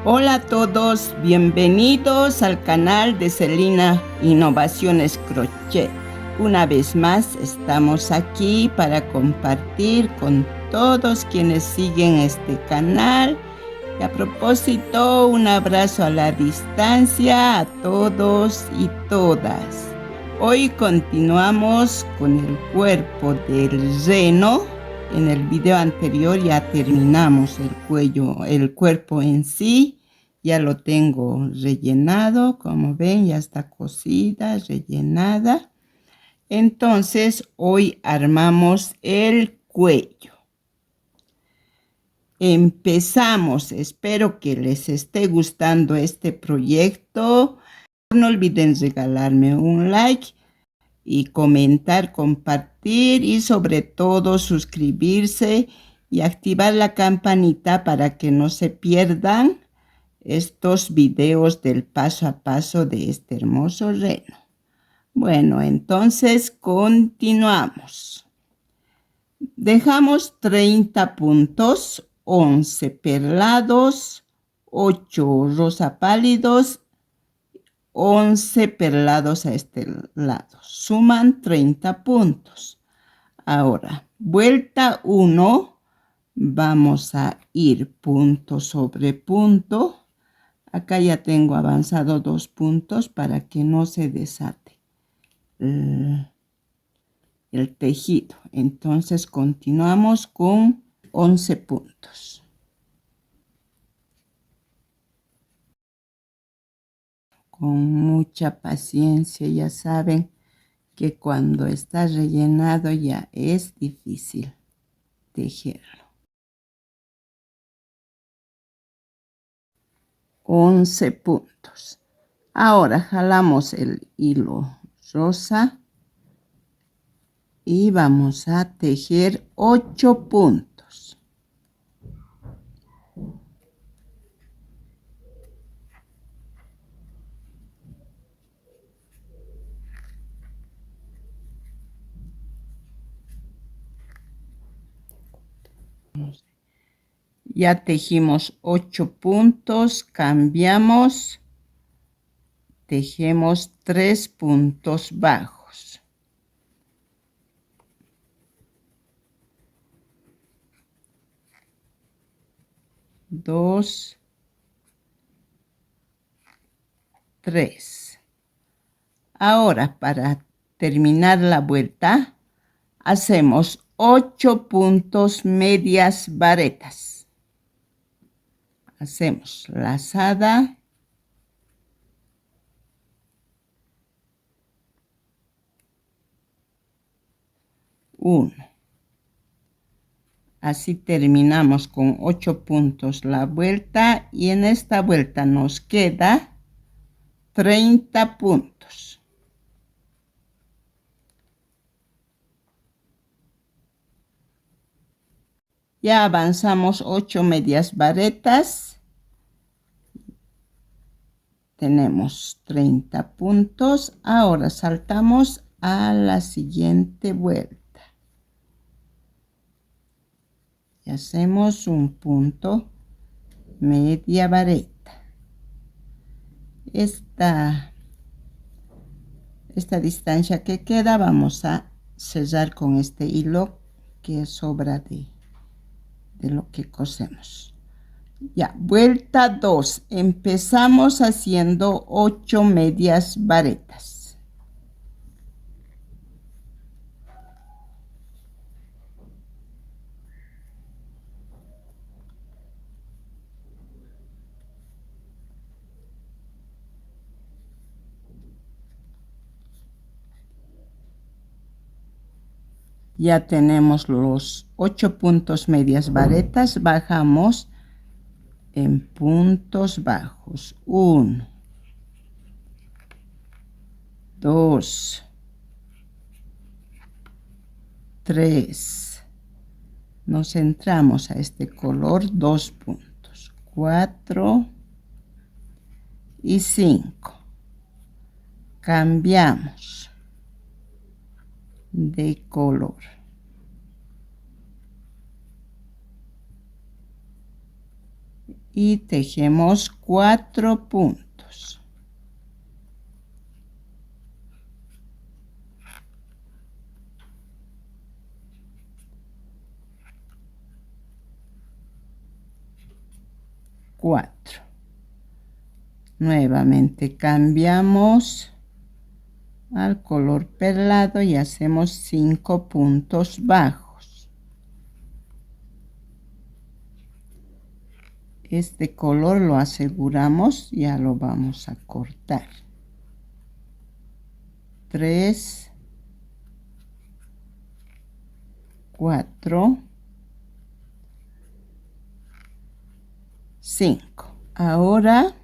Hola a todos, bienvenidos al canal de Celina Innovaciones Crochet. Una vez más estamos aquí para compartir con todos quienes siguen este canal. Y a propósito, un abrazo a la distancia a todos y todas. Hoy continuamos con el cuerpo del reno. En el video anterior ya terminamos el cuerpo en sí. Ya lo tengo rellenado, como ven, ya está cosida, rellenada. Entonces, hoy armamos el cuello. Empezamos, espero que les esté gustando este proyecto. No olviden regalarme un like y comentar, compartir y sobre todo suscribirse y activar la campanita para que no se pierdan estos videos del paso a paso de este hermoso reno. Bueno, entonces continuamos. Dejamos 30 puntos, 11 perlados, 8 rosa pálidos, 11 perlados a este lado. Suman 30 puntos. Ahora, vuelta 1, vamos a ir punto sobre punto. Acá ya tengo avanzado 2 puntos para que no se desate el tejido. Entonces continuamos con 11 puntos. Con mucha paciencia, ya saben que cuando está rellenado ya es difícil tejerlo. 11 puntos. Ahora jalamos el hilo rosa y vamos a tejer 8 puntos. Ya tejimos 8 puntos, cambiamos, tejemos 3 puntos bajos. Dos, 3. Ahora, para terminar la vuelta, hacemos 8 puntos medias varetas. Hacemos lazada, 1. Así terminamos con 8 puntos la vuelta y en esta vuelta nos queda 30 puntos. Ya avanzamos 8 medias varetas. Tenemos 30 puntos. Ahora saltamos a la siguiente vuelta. Y hacemos un punto media vareta. Esta distancia que queda vamos a cerrar con este hilo que sobra de lo que cosemos. Ya, vuelta 2. Empezamos haciendo 8 medias varetas. Ya tenemos los 8 puntos medias varetas, bajamos en puntos bajos. 1, 2, 3. Nos centramos a este color, 2 puntos. 4 y 5. Cambiamos de color. y tejemos 4 puntos. Cuatro. Nuevamente cambiamos al color perlado y hacemos 5 puntos bajos. Este color lo aseguramos, ya lo vamos a cortar. 3, 4, 5. Ahora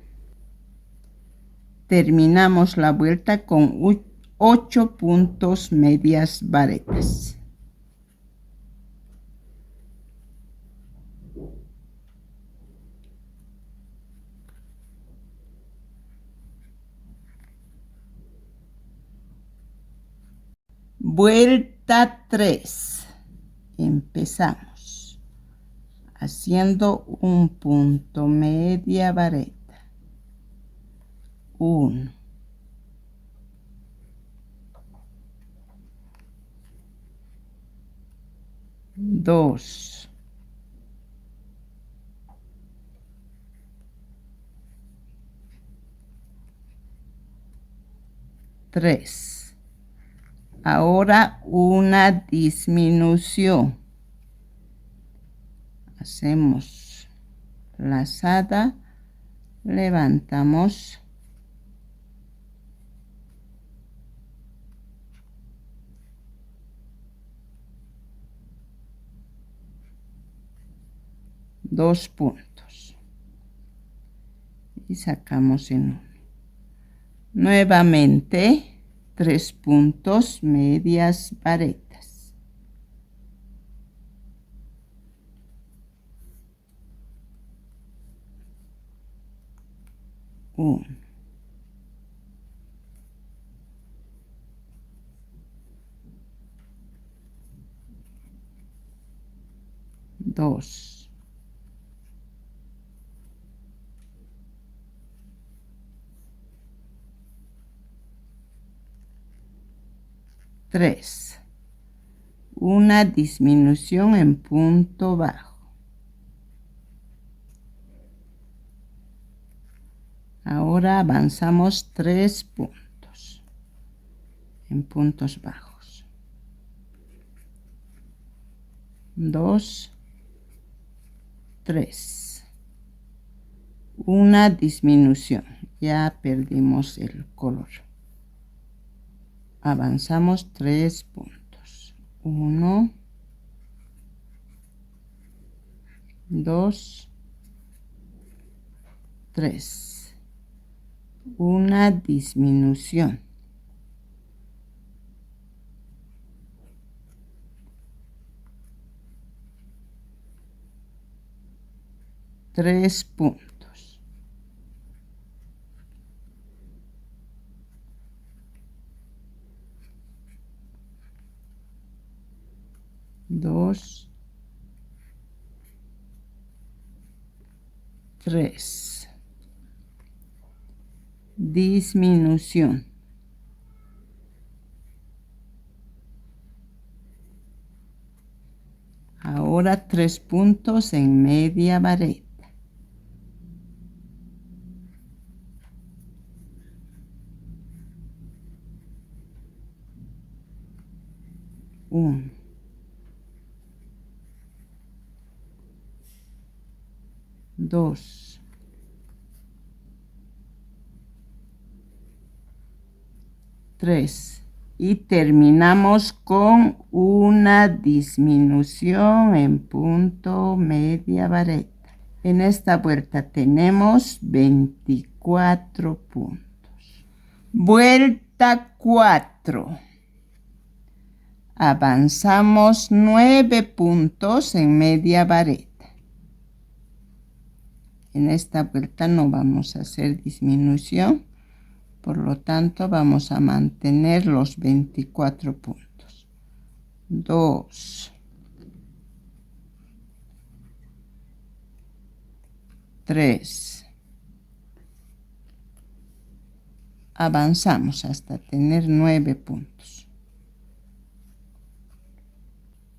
terminamos la vuelta con 8 puntos medias varetas. Vuelta 3. Empezamos haciendo un punto media vareta. 1, 2, 3. Ahora una disminución. Hacemos lazada, levantamos, dos puntos y sacamos en uno. Nuevamente 3 puntos medias varetas. 1, 2, 3. Una disminución en punto bajo. Ahora avanzamos 3 puntos en puntos bajos. 2, 3. Una disminución. Ya perdimos el color. Avanzamos 3 puntos. 1, 2, 3. Una disminución. Tres puntos. 2, 3. Disminución. Ahora 3 puntos en media vareta. 1, 2, 3. Y terminamos con una disminución en punto media vareta. En esta vuelta tenemos 24 puntos. Vuelta 4. Avanzamos 9 puntos en media vareta. En esta vuelta no vamos a hacer disminución. Por lo tanto, vamos a mantener los 24 puntos. 2, 3. Avanzamos hasta tener 9 puntos.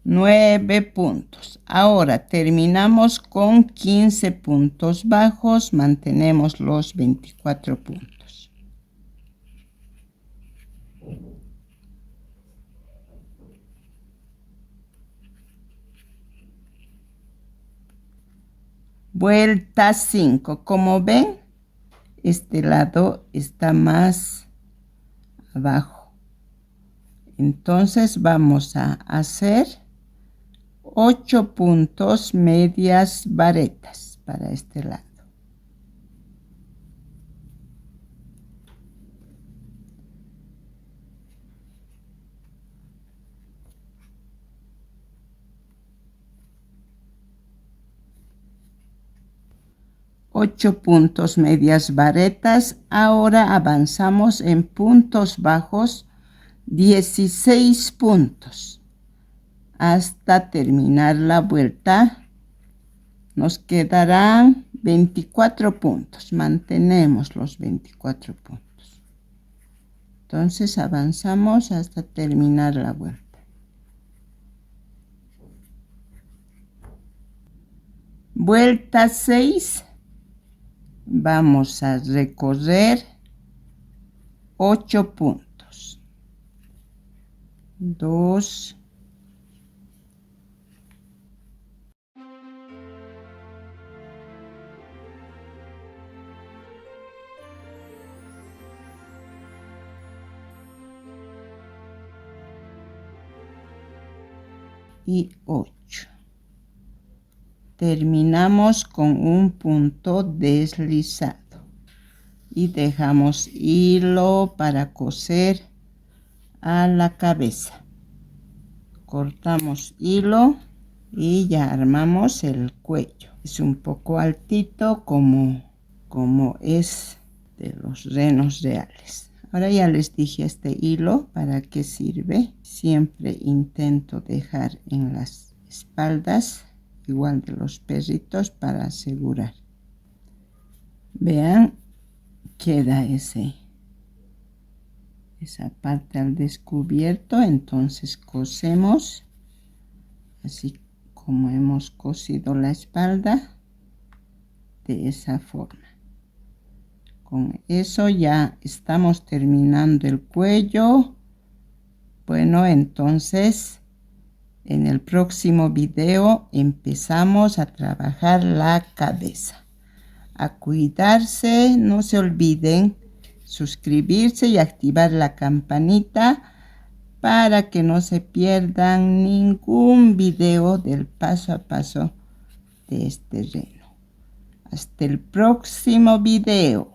9 puntos. Ahora terminamos con 15 puntos bajos, mantenemos los 24 puntos. Vuelta 5. Como ven, este lado está más abajo. Entonces vamos a hacer 8 puntos medias varetas para este lado. Ocho puntos medias varetas. Ahora avanzamos en puntos bajos 16 puntos hasta terminar la vuelta. Nos quedarán 24 puntos. Mantenemos los 24 puntos. Entonces avanzamos hasta terminar la vuelta. Vuelta 6. Vamos a recorrer 8 puntos. 2, 8. Terminamos con un punto deslizado y dejamos hilo para coser a la cabeza. Cortamos hilo y ya armamos el cuello. Es un poco altito como es de los renos reales. Ahora ya les dije este hilo para qué sirve. Siempre intento dejar en las espaldas, igual de los perritos, para asegurar. Vean, queda esa parte al descubierto. Entonces cosemos así como hemos cosido la espalda, de esa forma. Con eso ya estamos terminando el cuello. Bueno, entonces en el próximo video empezamos a trabajar la cabeza. A cuidarse, no se olviden suscribirse y activar la campanita para que no se pierdan ningún video del paso a paso de este reno. Hasta el próximo video.